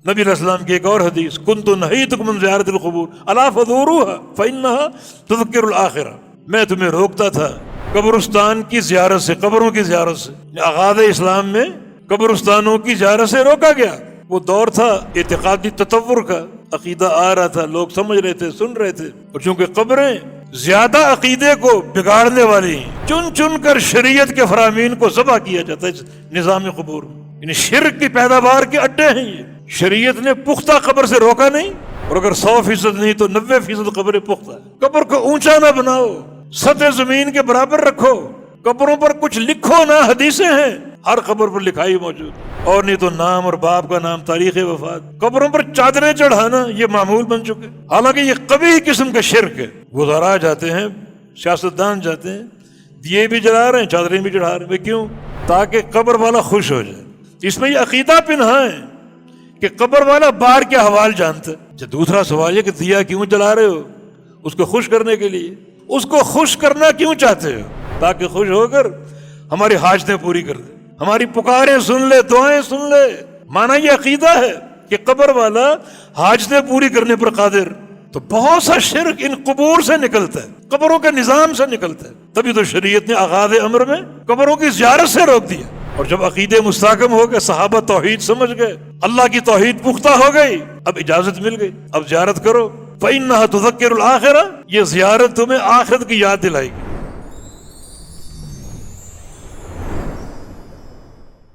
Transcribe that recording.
نبی علیہ السلام کی ایک اور حدیث، کنت نہیتکم من زیارت القبور الا فزوروها فانها تذکر الآخرہ، میں تمہیں روکتا تھا قبرستان کی زیارت سے، قبروں کی زیارت سے۔ آغاز اسلام میں قبرستانوں کی زیارت سے روکا گیا۔ وہ دور تھا اعتقادی تطور کا، عقیدہ آ رہا تھا، لوگ سمجھ رہے تھے، سن رہے تھے، اور چونکہ قبریں زیادہ عقیدے کو بگاڑنے والی ہیں، چن چن کر شریعت کے فرامین کو ذبح کیا جاتا ہے اس نظام قبور میں۔ یعنی شرک کی پیداوار کے اڈے ہیں یہ۔ شریعت نے پختہ قبر سے روکا نہیں، اور اگر 100% نہیں تو 90% قبریں پختہ ہے۔ قبر کو اونچا نہ بناؤ، سطح زمین کے برابر رکھو، قبروں پر کچھ لکھو نہ، حدیثیں ہیں ہر قبر پر لکھائی موجود، اور نہیں تو نام اور باپ کا نام، تاریخ وفات۔ قبروں پر چادریں چڑھانا یہ معمول بن چکے، حالانکہ یہ قبیح قسم کا شرک ہے۔ وزراء جاتے ہیں، سیاستدان جاتے ہیں، دیے بھی جلا رہے ہیں، چادریں بھی چڑھا رہے ہیں، کیوں؟ تاکہ قبر والا خوش ہو جائے۔ اس میں یہ عقیدہ پنہا ہے کہ قبر والا بار کے حوال جانتا ہے۔ دوسرا سوال یہ کہ دیا کیوں جلا رہے ہو؟ اس کو خوش کرنے کے لیے۔ اس کو خوش کرنا کیوں چاہتے ہو؟ تاکہ خوش ہو کر ہماری حاجتیں پوری کر دے، ہماری پکاریں سن لے، دعائیں سن لے۔ مانا یہ عقیدہ ہے کہ قبر والا حاجتیں پوری کرنے پر قادر۔ تو بہت سا شرک ان قبور سے نکلتا ہے، قبروں کے نظام سے نکلتا ہے۔ تبھی تو شریعت نے آغاز امر میں قبروں کی زیارت سے روک دیا۔ اور جب عقیدے مستحکم ہو گئے، صحابہ توحید سمجھ گئے، اللہ کی توحید پختہ ہو گئی، اب اجازت مل گئی، اب زیارت کرو۔ فإنها تذکر الآخرہ، یہ زیارت تمہیں آخرت کی یاد دلائے گی۔